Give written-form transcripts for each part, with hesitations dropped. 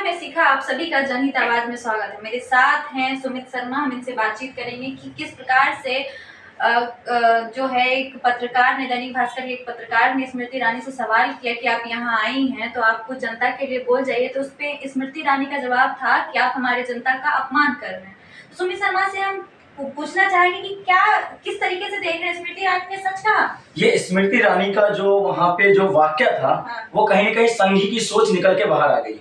में सीखा आप सभी का जनहित आवाज में स्वागत है। मेरे साथ हैं सुमित शर्मा। हम इनसे बातचीत करेंगे कि किस प्रकार से जो है एक पत्रकार ने, दैनिक भास्कर के एक पत्रकार ने स्मृति ईरानी से सवाल किया कि आप यहाँ आई हैं तो आप कुछ जनता के लिए बोल जाइए, तो उस पर स्मृति ईरानी का जवाब था कि आप हमारे जनता का अपमान कर रहे हैं। तो सुमित शर्मा से हम पूछना चाहेंगे कि क्या किस तरीके से देख रहे हैं, स्मृति ईरानी ने सच कहा? ये स्मृति ईरानी का जो वहां पे जो वाक्य था, वो कहीं न कहीं संघी की सोच निकल के बाहर आ गई।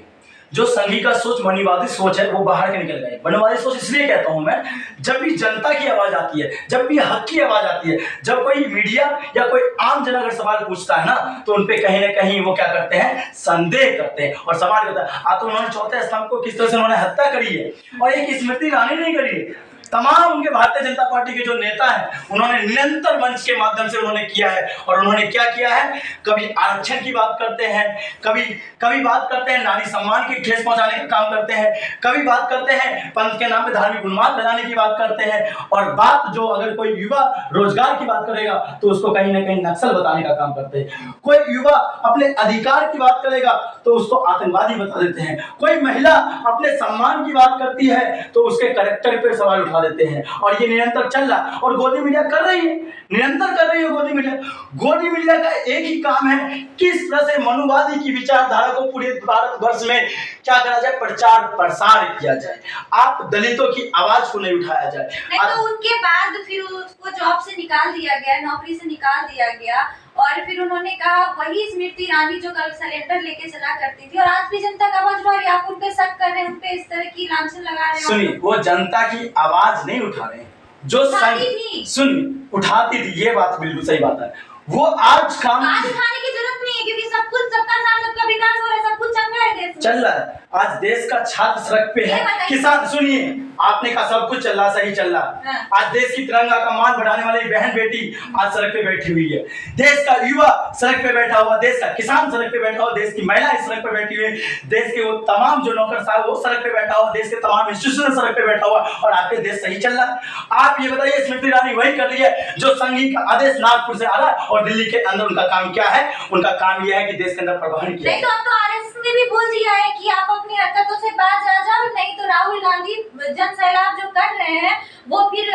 जो संघी का सोच, मनुवादी सोच है, वो बाहर के निकल गई। मनुवादी सोच इसलिए कहता हूं मैं, जब भी जनता की आवाज आती है, जब भी हक की आवाज आती है, जब कोई मीडिया या कोई आम जन अगर सवाल पूछता है ना, तो उनपे कहीं ना कहीं वो क्या करते हैं, संदेह करते हैं और सवाल करते हैं। तो उन्होंने चौथे स्तंभ को किस तरह से उन्होंने हत्या करी है, और एक स्मृति ईरानी नहीं करी है, तमाम उनके भारतीय जनता पार्टी के जो नेता हैं, उन्होंने निरंतर मंच के माध्यम से उन्होंने किया है। और उन्होंने क्या किया है, कभी आरक्षण की बात करते हैं, कभी बात करते हैं नारी सम्मान की ठेस पहुंचाने का काम करते हैं, कभी बात करते हैं पंथ के नाम पे धार्मिक उन्माद लगाने की बात करते हैं, और बात जो अगर कोई युवा रोजगार की बात करेगा तो उसको कहीं ना कहीं नक्सल बताने का काम करते हैं। कोई युवा अपने अधिकार की बात करेगा तो उसको आतंकवादी बता देते हैं। कोई महिला अपने सम्मान की बात करती है तो उसके कैरेक्टर पर सवाल उठा देते हैं। और ये निरंतर चल रहा, और गोदी मीडिया कर रही है, निरंतर कर रही है गोदी मीडिया। गोदी मीडिया का एक ही काम है, किस तरह से मनुवादी की विचारधारा को पूरे भारतवर्ष में क्या करा जाए, प्रचार प्रसार किया जाए, आप दलितों की आवाज को नहीं उठाया जाए। नहीं तो उनके बाद फिर उसको जॉब से निकाल दिया गया, नौकरी से निकाल दिया गया, और फिर उन्होंने कहा वही स्मृति ईरानी जो कल सिलेंडर लेके चला करती थी, और आज भी जनता का आवाज उठा रही है। आप उन पे शक कर रहे हैं, उन पे इस तरह की लांछन लगा रहे हैं। सुनिए, वो जनता की आवाज नहीं उठा रहे हैं, जो सुनिए उठाती थी, ये बात बिल्कुल सही बात है। वो आज उठाने की जरूरत नहीं है, क्योंकि सब कुछ, सबका साथ, सबका विकास हो रहा है, सब कुछ चल रहा है देश में, चल रहा है। आज देश का छात्र सड़क पे है, किसान, सुनिए आपने कहा सब कुछ चल रहा, सही चल रहा। आज देश की तिरंगा का मान बढ़ाने वाली बहन बेटी आज सड़क पे बैठी हुई है, देश का युवा सड़क पे बैठा हुआ, देश का किसान सड़क पे बैठा हुआ, देश की महिलाएं सड़क पे बैठी हुई, देश के वो तमाम जो नौकर साहब वो सड़क पे बैठा हुआ, देश के तमाम इंस्टीट्यूशन सड़क पे बैठा हुआ, और आपके देश सही चल रहा है। आप ये बताइए, स्मृति ईरानी वही कर रही है जो संघी का आदेश नागपुर से आ रहा है, और दिल्ली के अंदर उनका काम क्या है, उनका काम यह है कि देश के अंदर प्रभारी किया। नहीं तो अब तो आरएसएस ने भी बोल दिया है कि आप अपनी हरकतों से बाज आ जाओ, नहीं तो राहुल गांधी जन सैलाब जो कर रहे हैं वो फिर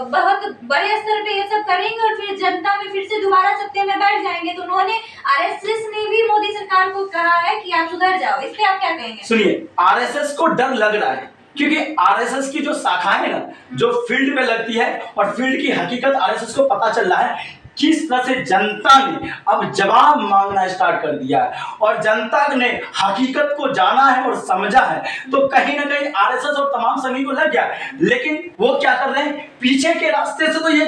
बहुत बड़े स्तर पे ये सब करेंगे, और फिर जनता में फिर से दोबारा सत्ता में बैठ जाएंगे। तो उन्होंने, आरएसएस ने भी मोदी सरकार को कहा है कि आप सुधर जाओ। इस पे आप क्या कहेंगे? सुनिए, आरएसएस को डर लग रहा है, क्योंकि आरएसएस की जो शाखाएं है ना, जो फील्ड में लगती है, और फील्ड की हकीकत आरएसएस को पता चल रहा है किस तरह से जनता ने अब जवाब मांगना स्टार्ट कर दिया है, और जनता ने हकीकत को जाना है और समझा है। तो कहीं ना कहीं आरएसएस और तमाम संघी को लग गया, लेकिन वो क्या कर रहे हैं, पीछे के रास्ते से तो ये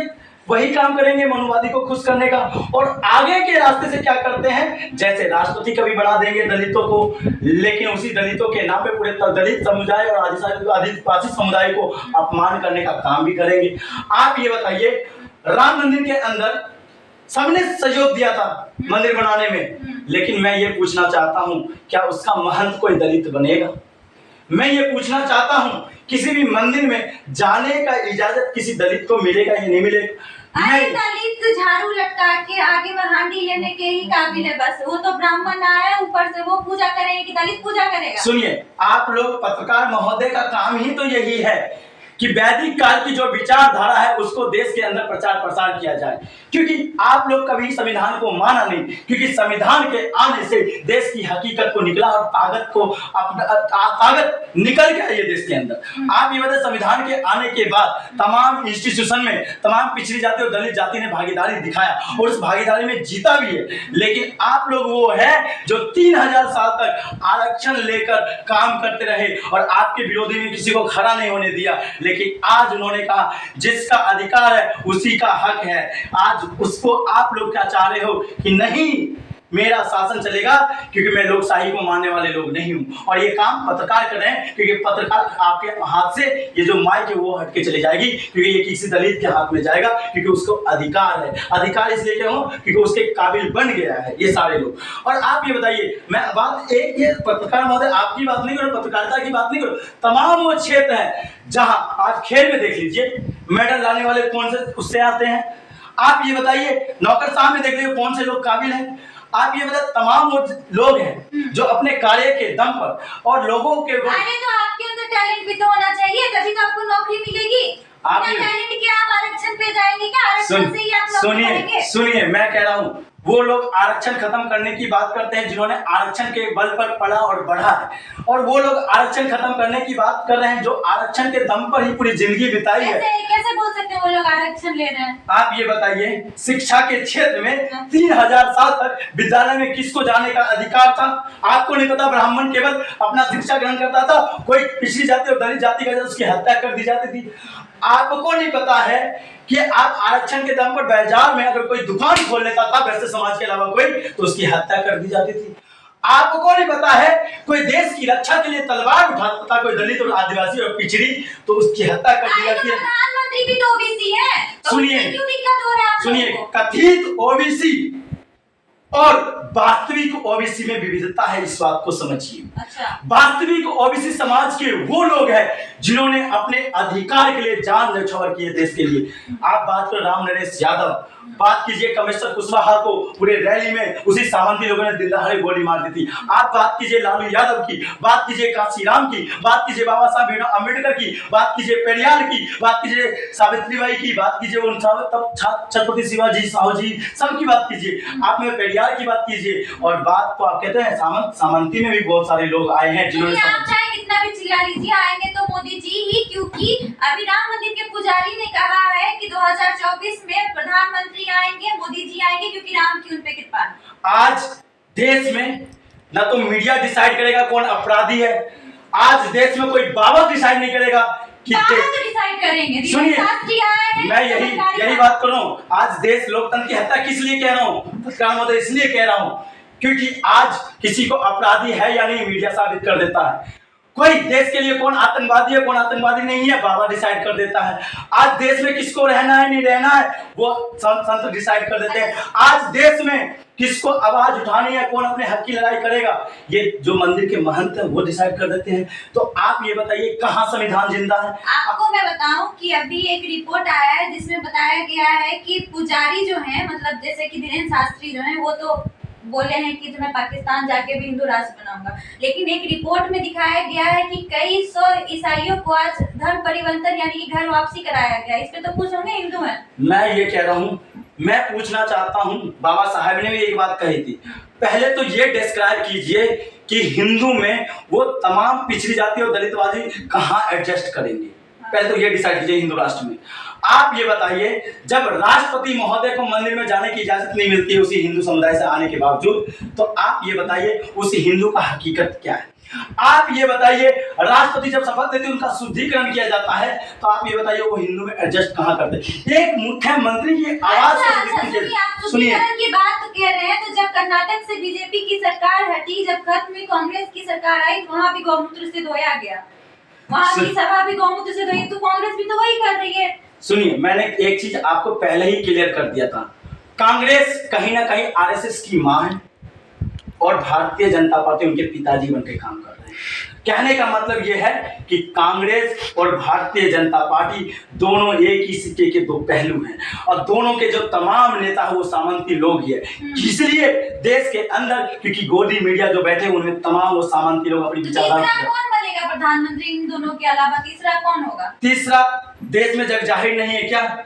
वही काम करेंगे मनुवादी को खुश करने का, और आगे के रास्ते से क्या करते हैं, जैसे राष्ट्रपति कभी बना देंगे दलितों को, लेकिन उसी दलितों के नाम पे पूरे दलित समुदाय और आदिवासी समुदाय को अपमान करने का काम भी करेंगे। आप ये बताइए, राम मंदिर के अंदर सबने सहयोग दिया था मंदिर बनाने में, लेकिन मैं ये पूछना चाहता हूं, क्या उसका महंत कोई दलित बनेगा? मैं ये पूछना चाहता हूं, किसी भी मंदिर में जाने का इजाजत किसी दलित को मिलेगा या नहीं मिलेगा? अरे दलित झाड़ू लटका के आगे में हांडी लेने के ही काबिल है, बस वो तो ब्राह्मण आया ऊपर से वो पूजा करेंगे कि दलित पूजा करेगा? सुनिए, आप लोग पत्रकार महोदय का काम ही तो यही है कि वैदिक काल की जो विचारधारा है उसको देश के अंदर प्रचार प्रसार किया जाए, क्योंकि आप लोग कभी संविधान को माना नहीं, क्योंकि संविधान के आने से देश की हकीकत को निकला, और ताकत निकल के आई है देश के अंदर। आप ये बताइए, संविधान के आने के बाद तमाम इंस्टीट्यूशन में तमाम पिछड़ी जाति और दलित जाति ने भागीदारी दिखाया, और उस भागीदारी में जीता भी है। लेकिन आप लोग वो है जो 3000 साल तक आरक्षण लेकर काम करते रहे, और आपके विरोधी में किसी को खड़ा नहीं होने दिया। लेकिन आज उन्होंने कहा जिसका अधिकार है उसी का हक है। आज उसको आप लोग क्या चाह रहे हो कि नहीं मेरा शासन चलेगा, क्योंकि मैं लोकशाही को मानने वाले लोग नहीं हूं, और ये काम पत्रकार कर रहे हैं, क्योंकि पत्रकार आपके हाथ से ये जो माइक है वो हट के चली जाएगी, क्योंकि ये किसी दलित के हाथ में जाएगा, क्योंकि उसको अधिकार है। अधिकार इसलिए क्यों, क्योंकि उसके काबिल बन गया है ये सारे लोग। और आप ये बताइए, मैं बात एक ये पत्रकार महोदय आपकी बात नहीं करो, पत्रकारिता की बात नहीं करो, तमाम वो क्षेत्र है जहां आप खेल में देख लीजिए, मेडल लाने वाले कौन से उससे आते हैं। आप ये बताइए, नौकर साहब में देख लीजिए कौन से लोग काबिल हैं। आप ये बताए तमाम वो लोग हैं जो अपने कार्य के दम पर और लोगों के अरे तो आपके अंदर टैलेंट भी तो होना चाहिए, तभी तो आपको नौकरी मिलेगी। आप बिना टैलेंट के आप आरक्षण पे जाएंगे क्या? आरक्षण से ही आप नौकरी करेंगे? सुनिए मैं कह रहा हूँ, वो लोग आरक्षण खत्म करने की बात करते हैं जिन्होंने आरक्षण के बल पर पढ़ा और बढ़ा है, और वो लोग आरक्षण खत्म करने की बात कर रहे हैं जो आरक्षण के दम पर ही पूरी जिंदगी बिताई है। कैसे बोल सकते हैं वो लोग आरक्षण ले रहे हैं? आप ये बताइए, शिक्षा के क्षेत्र में 3000 साल तक विद्यालय में किसको जाने का अधिकार था? आपको नहीं पता? ब्राह्मण केवल अपना शिक्षा ग्रहण करता था, कोई पिछड़ी जाति और दलित जाति का उसकी हत्या कर दी जाती थी। आपको नहीं पता है कि आप आरक्षण के दम पर बाजार में अगर कोई दुकान खोल लेता था वैसे समाज के अलावा कोई, तो उसकी हत्या कर दी जाती थी। आपको नहीं पता है कोई देश की रक्षा के लिए तलवार उठाता था, कोई दलित और आदिवासी और पिछड़ी, तो उसकी हत्या कर दी जाती है। प्रधानमंत्री भी तो ओबीसी है, सुनिए, क्यों दिक्कत हो रहा है? सुनिए, कथित ओबीसी और वास्तविक ओबीसी में विविधता है, इस बात को समझिए। अच्छा। वास्तविक ओबीसी समाज के वो लोग हैं जिन्होंने अपने अधिकार के लिए जान न्यौछावर की है देश के लिए। आप बात करो राम नरेश यादव, बात कीजिए कमिश्नर कुशवाहा को पूरे रैली में उसी सामंती लोगों ने दिलदहाड़े गोली मार दी थी। आप बात कीजिए लालू यादव की, बात कीजिए कांशीराम की, बात कीजिए बाबा साहब भीमराव अम्बेडकर की, बात कीजिए पेरियार की, बात कीजिए सावित्रीबाई की, बात कीजिए उन छत्रपति शिवाजी साहू जी, सबकी बात कीजिए। आप में पेरियार की बात कीजिए, और बात तो आप कहते हैं सामंती में भी बहुत सारे लोग आए हैं जिन्होंने आप चाहे कितना भी चिल्ला लीजिए, आएंगे तो मोदी जी ही, क्योंकि अभी राम मंदिर के पुजारी ने कहा है कि 2024 में प्रधानमंत्री आएंगे, मोदी जी आएंगे, क्योंकि राम की उन पे कृपा। आज देश में ना तो मीडिया डिसाइड करेगा कौन अपराधी है, आज देश में कोई बाबा डिसाइड नहीं करेगा कि तो डिसाइड करेंगे। सुनिए, मैं यही बात कर रहा हूँ। आज देश लोकतंत्र की हत्या किस लिए कह रहा हूँ? इसलिए कह रहा हूँ क्योंकि आज किसी को अपराधी है या नहीं मीडिया साबित कर देता है। कोई देश के लिए कौन आतंकवादी है कौन आतंकवादी नहीं है बाबा डिसाइड कर देता है। आज देश में किसको रहना है नहीं रहना है वो संत डिसाइड कर देते हैं। आज देश में किसको आवाज उठानी है, कौन अपने हक की लड़ाई करेगा, ये जो मंदिर के महंत हैं वो डिसाइड कर देते हैं। तो आप ये बताइए कहाँ संविधान जिंदा है? आपको मैं बताऊं कि अभी एक रिपोर्ट आया है जिसमें बताया गया है कि पुजारी जो है, मतलब जैसे कि धीरेन्द्र शास्त्री जो है, वो तो बोले हैं कि मैं पाकिस्तान जाके भी हिंदू राष्ट्र बनाऊंगा, लेकिन एक रिपोर्ट में दिखाया गया है कि कई सौ ईसाइयों को आज धर्म परिवर्तन यानी कि घर वापसी कराया गया। इस पे तो कुछ होंगे हिंदू हैं। मैं ये कह रहा हूँ, मैं पूछना चाहता हूँ, बाबा साहब ने भी एक बात कही थी, पहले तो ये डिस्क्राइब कीजिए कि हिंदू में वो तमाम पिछड़ी जाति और दलितवादी कहाँ एडजस्ट करेंगे। पहले तो ये डिसाइड कीजिए हिंदू राष्ट्र में। आप ये बताइए, जब राष्ट्रपति महोदय को मंदिर में जाने की इजाजत नहीं मिलती है उसी हिंदू समुदाय से आने के बावजूद, तो आप ये बताइए उस हिंदू का हकीकत क्या है? आप ये बताइए, राष्ट्रपति जब शपथ लेते उनका शुद्धिकरण किया जाता है, तो आप ये बताइए वो हिंदू में एडजस्ट कहाँ करते हैं? एक मुख्यमंत्री की आवाज सुनिए की बात कह रहे हैं, तो जब कर्नाटक से बीजेपी की सरकार हटी, जब खत्म हुई, कांग्रेस की सरकार आई, वहाँ भी गौमूत्र से धोया गया, वहाँ की सभा भी गौमूत्र से धोई, तो कांग्रेस भी तो वही कर रही है। सुनिए, मैंने एक चीज आपको पहले ही क्लियर कर दिया था, कांग्रेस कहीं ना कहीं आरएसएस की मां है और भारतीय जनता पार्टी उनके पिताजी बन के काम कर रहे हैं। कहने का मतलब यह है कि कांग्रेस और भारतीय जनता पार्टी दोनों एक ही सिक्के के दो पहलू हैं, और दोनों के जो तमाम नेता है वो सामंती लोग ही है। इसलिए देश के अंदर, क्योंकि गोदी मीडिया जो बैठे उनमें तमाम वो सामंती लोग अपनी विचारधारा। कौन बनेगा प्रधानमंत्री इन दोनों के अलावा? तीसरा कौन होगा? तीसरा देश में जग जाहिर नहीं है क्या?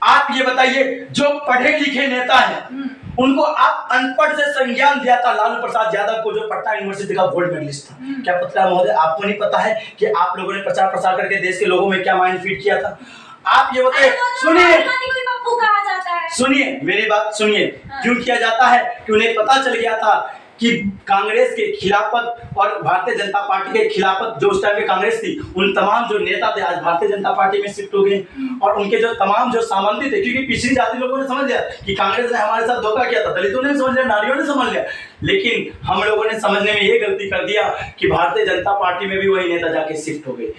आप ये बताइए, जो पढ़े लिखे नेता हैं उनको आप अनपढ़ से संज्ञान दिया था लालू प्रसाद यादव को, जो पटना यूनिवर्सिटी का गोल्ड मेडलिस्ट था। क्या पता महोदय आपको नहीं पता है कि आप लोगों ने प्रचार प्रसार करके देश के लोगों में क्या माइंड फीड किया था? आप ये बताइए, सुनिए मेरी बात सुनिए। क्यों किया जाता है कि उन्हें पता चल गया था कि कांग्रेस के खिलाफत और भारतीय जनता पार्टी के खिलाफत, जो उस टाइम में कांग्रेस थी, उन तमाम जो नेता थे आज भारतीय जनता पार्टी में शिफ्ट हो गए, और उनके जो तमाम जो सामंती थे, क्योंकि पिछड़ी जाति लोगों ने समझ लिया कि कांग्रेस ने हमारे साथ धोखा किया था, दलितों ने समझ लिया, नारियों ने समझ लिया, लेकिन हम लोगों ने समझने में ये गलती कर दिया कि भारतीय जनता पार्टी में भी वही नेता जाके शिफ्ट हो गए,